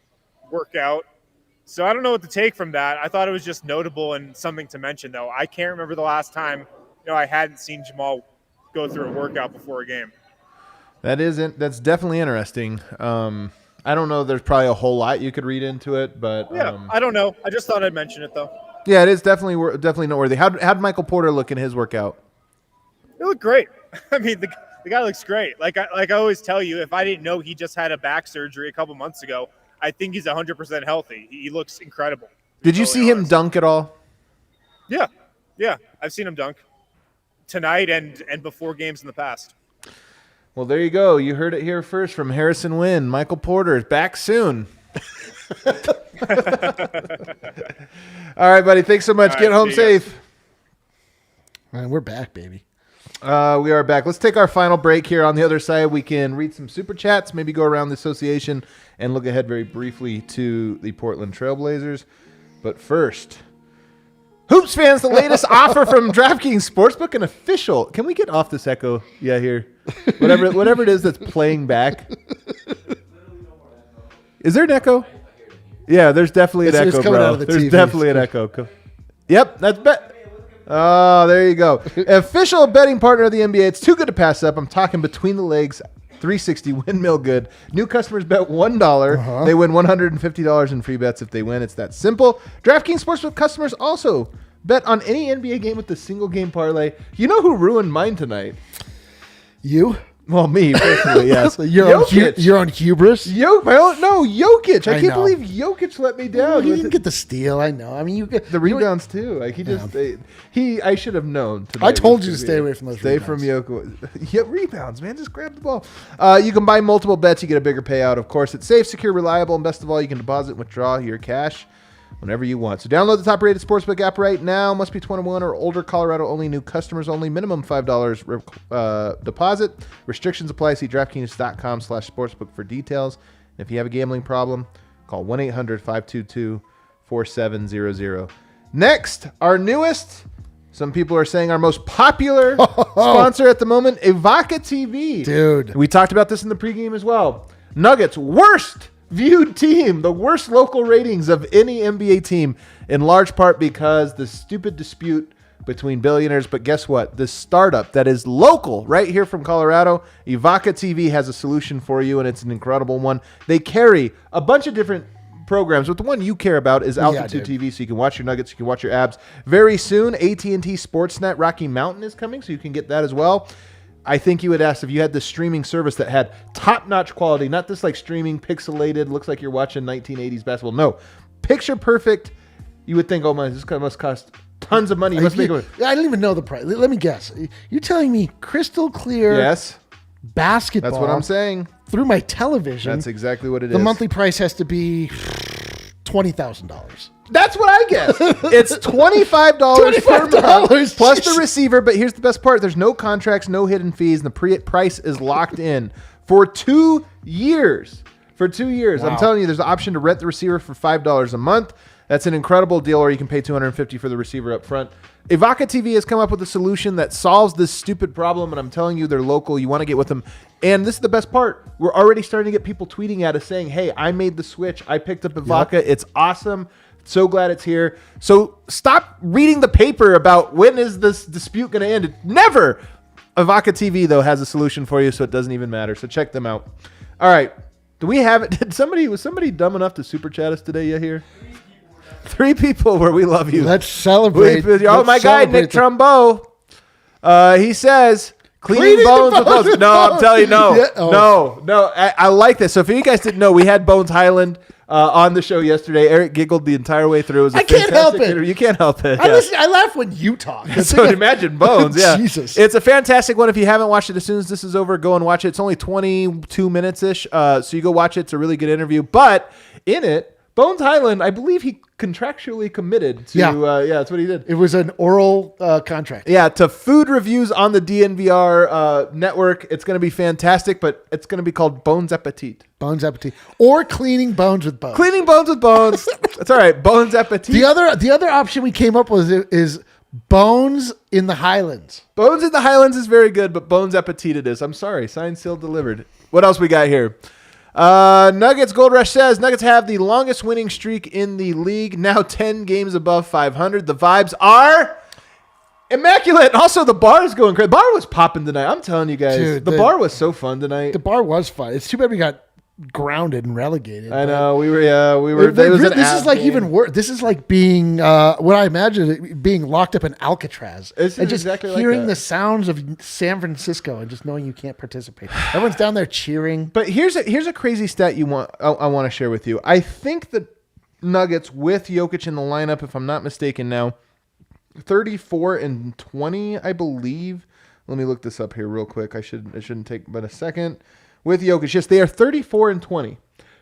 workout. So I don't know what to take from that. I thought it was just notable and something to mention, though. I can't remember the last time, I hadn't seen Jamal go through a workout before a game. That's definitely interesting. I don't know. There's probably a whole lot you could read into it, but yeah, I don't know. I just thought I'd mention it, though. Yeah, it is definitely noteworthy. How'd Michael Porter look in his workout? It looked great. I mean, the guy looks great. Like I always tell you, if I didn't know he just had a back surgery a couple months ago, I think he's 100% healthy. He looks incredible. Did you see him dunk at all? Yeah. I've seen him dunk tonight and before games in the past. Well, there you go. You heard it here first from Harrison Nguyen. Michael Porter is back soon. All right, buddy. Thanks so much. Get home safe. Man, we're back, baby. We are back. Let's take our final break here. On the other side, we can read some super chats, maybe go around the association, and look ahead very briefly to the Portland Trailblazers. But first, Hoops fans, the latest offer from DraftKings Sportsbook, an official. Can we get off this echo? Yeah, here. Whatever it is that's playing back. Is there an echo? Yeah, there's definitely an echo, bro. There's definitely an echo. Yep, that's bet. Oh, there you go. Official betting partner of the NBA. It's too good to pass up. I'm talking between the legs. 360 windmill good. New customers bet $1. They win $150 in free bets if they win. It's that simple. DraftKings Sportsbook customers also bet on any NBA game with a single game parlay. You know who ruined mine tonight? You? Well, me personally, yes. You're on hubris? Jokic. I can't believe Jokic let me down. Well, he didn't get the steal. I know. I mean, you get the rebounds too. Like I should have known. I told you to stay away from those. Stay from Jokic. Yeah, rebounds, man. Just grab the ball. You can buy multiple bets. You get a bigger payout. Of course, it's safe, secure, reliable, and best of all, you can deposit and withdraw your cash whenever you want. So download the top-rated sportsbook app right now. Must be 21 or older. Colorado only. New customers only. Minimum $5 deposit. Restrictions apply. See DraftKings.com/sportsbook for details. And if you have a gambling problem, call 1-800-522-4700. Next, our newest, some people are saying our most popular sponsor at the moment, Evoca TV. Dude. We talked about this in the pregame as well. Nuggets, worst viewed team, the worst local ratings of any NBA team, in large part because the stupid dispute between billionaires. But guess what? This startup that is local right here from Colorado, Evoca TV, has a solution for you, and it's an incredible one. They carry a bunch of different programs, but the one you care about is Altitude TV, so you can watch your Nuggets, you can watch your Abs. Very soon, AT&T Sportsnet Rocky Mountain is coming, so you can get that as well. I think you would ask if you had the streaming service that had top-notch quality, not this like streaming pixelated, looks like you're watching 1980s basketball. No, picture perfect. You would think, oh my, this must cost tons of money. You must make it. I don't even know the price. Let me guess. You're telling me crystal clear basketball. That's what I'm saying. Through my television. That's exactly what it is. The monthly price has to be $20,000. That's what I guess. It's $25 per month plus the receiver. But here's the best part: there's no contracts, no hidden fees, and the price is locked in for 2 years. For 2 years, wow. I'm telling you, there's the option to rent the receiver for $5 a month. That's an incredible deal, or you can pay $250 for the receiver up front. Evoca TV has come up with a solution that solves this stupid problem, and I'm telling you, they're local. You want to get with them. And this is the best part. We're already starting to get people tweeting at us saying, hey, I made the switch. I picked up Evoca. Yep. It's awesome. So glad it's here. So stop reading the paper about when is this dispute going to end. Never. Evoca TV, though, has a solution for you, so it doesn't even matter. So check them out. All right. Do we have it? Was somebody dumb enough to super chat us today yet here? 3 people where we love you. Let's celebrate. My guy, Nick Trumbo. He says, cleaning bones with bones. No, I'm telling you, no. Yeah, oh. No. I like this. So if you guys didn't know, we had Bones Highland on the show yesterday. Eric giggled the entire way through. I can't help it. You can't help it. I laugh when you talk. So imagine Bones. Yeah. Jesus. It's a fantastic one. If you haven't watched it, as soon as this is over, go and watch it. It's only 22 minutes-ish. So you go watch it. It's a really good interview. But in it, Bones Highland, I believe he contractually committed to, that's what he did. It was an oral contract. Yeah, to food reviews on the DNVR network. It's going to be fantastic, but it's going to be called Bones Appetit. Bones Appetit. Or Cleaning Bones with Bones. Cleaning Bones with Bones. That's all right. Bones Appetit. The other option we came up with is Bones in the Highlands. Bones in the Highlands is very good, but Bones Appetit it is. I'm sorry. Signed, sealed, delivered. What else we got here? Nuggets Gold Rush says Nuggets have the longest winning streak in the league, now 10 games above 500. The vibes are immaculate. Also, the bar is going crazy. The bar was popping tonight. I'm telling you guys, dude, the bar was so fun tonight. The bar was fun. It's too bad we got grounded and relegated. I know we were. This is like game. Even worse. This is like being what I imagine being locked up in Alcatraz and just exactly hearing like the sounds of San Francisco and just knowing you can't participate. Everyone's down there cheering. But here's a crazy stat I want to share with you. I think the Nuggets with Jokic in the lineup, if I'm not mistaken, now 34-20, I believe. Let me look this up here real quick. It shouldn't take but a second. With Jokic, yes, they are 34-20.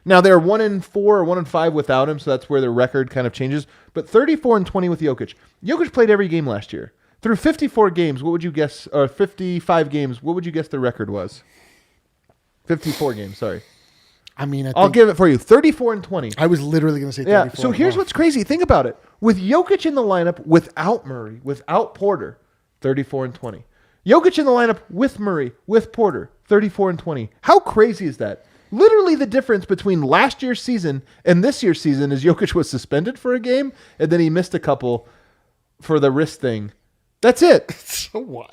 Now they're 1-4 or 1-5 without him, so that's where their record kind of changes. But 34-20 with Jokic. Jokic played every game last year. Through 54 games, what would you guess? Or 55 games, what would you guess the record was? 54 games, sorry. I mean, I'll give it for you. 34-20. I was literally going to say 34. Yeah. So here's what's crazy. Think about it. With Jokic in the lineup, without Murray, without Porter, 34-20. Jokic in the lineup with Murray, with Porter, 34-20. How crazy is that? Literally the difference between last year's season and this year's season is Jokic was suspended for a game, and then he missed a couple for the wrist thing. That's it. So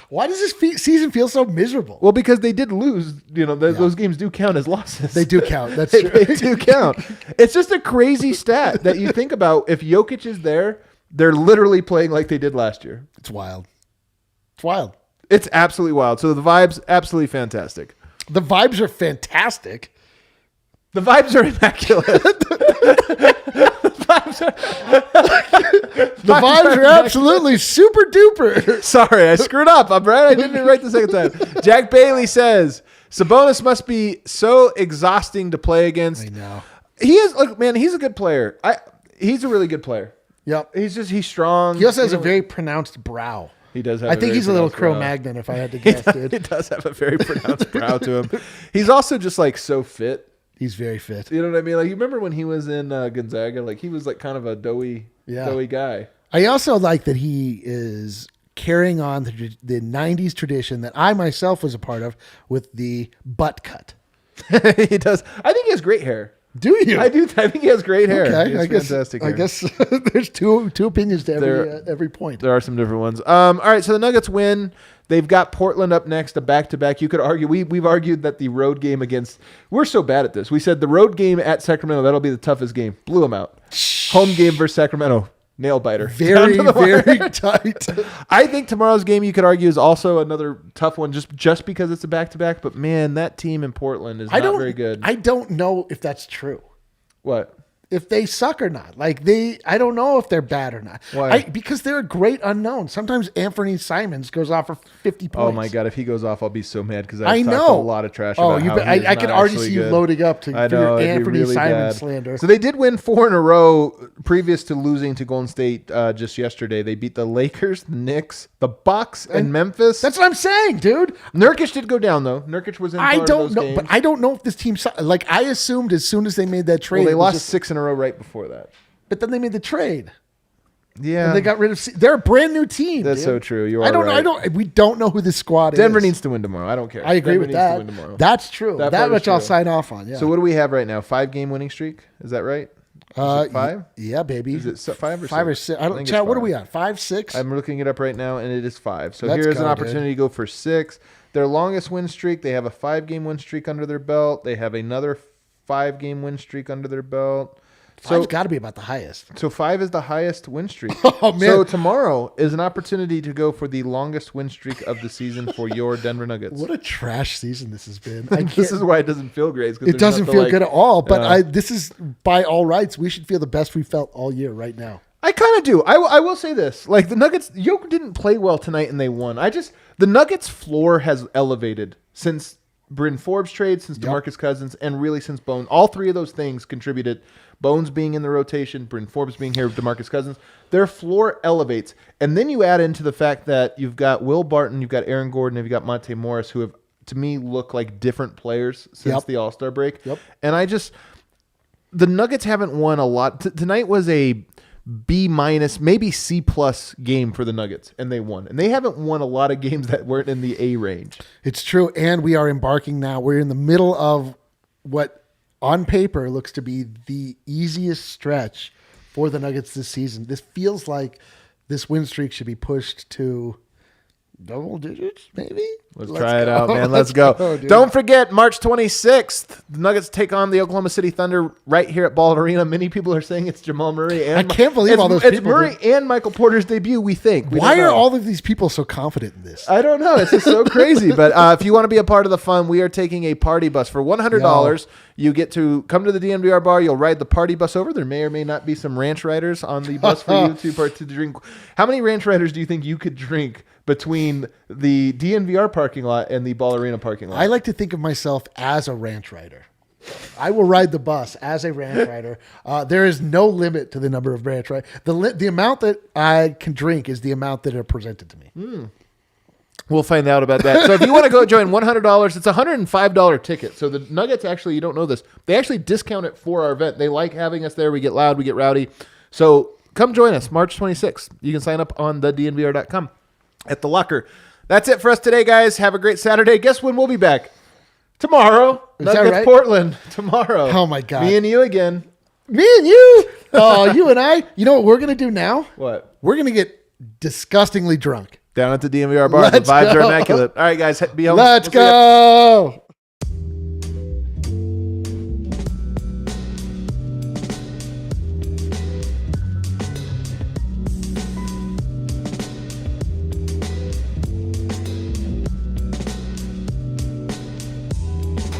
why does this season feel so miserable? Well, because they did lose. Those games do count as losses. They do count. That's true. They do count. It's just a crazy stat that you think about. If Jokic is there, they're literally playing like they did last year. It's wild. It's wild. It's absolutely wild. So the vibes, absolutely fantastic. The vibes are fantastic. The vibes are immaculate. The vibes are absolutely super duper. Sorry, I screwed up. I'm right. I didn't write the second time. Jack Bailey says, Sabonis must be so exhausting to play against. I know. He is. Look, man, he's a good player. He's a really good player. Yep. He's strong. He also has a very pronounced brow. He does have. I think he's a little Cro-Magnon, if I had to guess, dude. He does have a very pronounced brow to him. He's also just like so fit. He's very fit. You know what I mean? Like, you remember when he was in Gonzaga? Like, he was like kind of a doughy guy. I also like that he is carrying on the 90s tradition that I myself was a part of with the butt cut. He does. I think he has great hair. Do you? I do. I think he has great hair. Okay, I guess there's two opinions to every point. There are some different ones. All right, so the Nuggets win. They've got Portland up next, a back-to-back. You could argue, we've argued that the road game we're so bad at this. We said the road game at Sacramento, that'll be the toughest game. Blew them out. Home game versus Sacramento, nail biter. Very, very tight. I think tomorrow's game, you could argue, is also another tough one just because it's a back-to-back. But, man, that team in Portland is not very good. I don't know if that's true. What? if they suck or not. Like I don't know if they're bad or not. Why? Because they're a great unknown. Sometimes Anthony Simons goes off for 50 points. Oh my God! If he goes off, I'll be so mad because I I've talked know a lot of trash. Oh, about how I can already see you loading up for your it'd be Anthony really Simons bad. slander. So they did win 4 in a row previous to losing to Golden State just yesterday. They beat the Lakers, the Knicks, the Bucks, and Memphis. That's what I'm saying, dude. Nurkic did go down though. Nurkic was in. I part don't of those know, games. but I don't know if this team like I assumed as soon as they made that trade. Well, they it was lost just- 6 in a row right before that. but then they made the trade. Yeah, And they got rid of. They're a brand new team. That's dude. so true. You are I don't right. know. We don't know who this squad is. Denver needs to win tomorrow. I don't care. I agree Denver with needs that. To win tomorrow. That's true. That That part is much I'll true. sign off on. Yeah. So what do we have right now? 5-game winning streak. Is that right? Is it 5? Yeah, baby. Is it 5 or 6? 5 or 6? I don't. think Chad, it's what are 5. we at? 5, 6? I'm looking it up right now, and it is 5. So Let's here's go, an opportunity to go for 6. Their longest win streak. They have a 5-game win streak under their belt. They have another 5-game win streak under their belt. Five's got to be about the highest. So 5 is the highest win streak. Oh, man. So tomorrow is an opportunity to go for the longest win streak of the season for your Denver Nuggets. What a trash season this has been. This is why it doesn't feel great. It doesn't feel good at all. But Yeah. this is by all rights. We should feel the best we felt all year right now. I kind of do. I will say this. Like the Nuggets, Jokic didn't play well tonight and they won. The Nuggets floor has elevated since Bryn Forbes trade, since Demarcus Cousins, and really since Bones. All 3 of those things contributed. Bones being in the rotation, Bryn Forbes being here with Demarcus Cousins. Their floor elevates. And then you add into the fact that you've got Will Barton, you've got Aaron Gordon, and you've got Monte Morris, who have, to me, look like different players since the All-Star break. Yep. And the Nuggets haven't won a lot. Tonight was a B-, maybe C+ game for the Nuggets, and they won. And they haven't won a lot of games that weren't in the A range. It's true. And we are embarking now. We're in the middle of what on paper looks to be the easiest stretch for the Nuggets this season. This feels like this win streak should be pushed to double digits, maybe? Let's try it out, man. Let's go. Dude. Don't forget, March 26th, the Nuggets take on the Oklahoma City Thunder right here at Ball Arena. Many people are saying it's Jamal Murray. And I can't believe all those It's people, Murray and Michael Porter's debut, we think. We Why don't are know. all of these people so confident in this? I don't know. It's just so crazy. But if you want to be a part of the fun, we are taking a party bus. For $100, you get to come to the DNVR bar. You'll ride the party bus over. There may or may not be some ranch riders on the bus for you to drink. How many ranch riders do you think you could drink between the DNVR parking lot and the Ball Arena parking lot? I like to think of myself as a ranch rider. I will ride the bus as a ranch rider. There is no limit to the number of ranch riders. The amount that I can drink is the amount that are presented to me. We'll find out about that. So if you want to go join, $100, it's a $105 ticket. So the Nuggets actually, you don't know this, they actually discount it for our event. They like having us there. We get loud, we get rowdy. So come join us March 26th. You can sign up on thednvr.com at the locker. That's it for us today, guys. Have a great Saturday. Guess when we'll be back? Tomorrow. Is that Nuggets right? Portland tomorrow. Oh, my God. Me and you again. Me and you? Oh, you and I? You know what we're going to do now? What? We're going to get disgustingly drunk. Down at the DNVR bar. The Let's vibes are go. immaculate. All right, guys. Be home. Let's We'll see ya. go.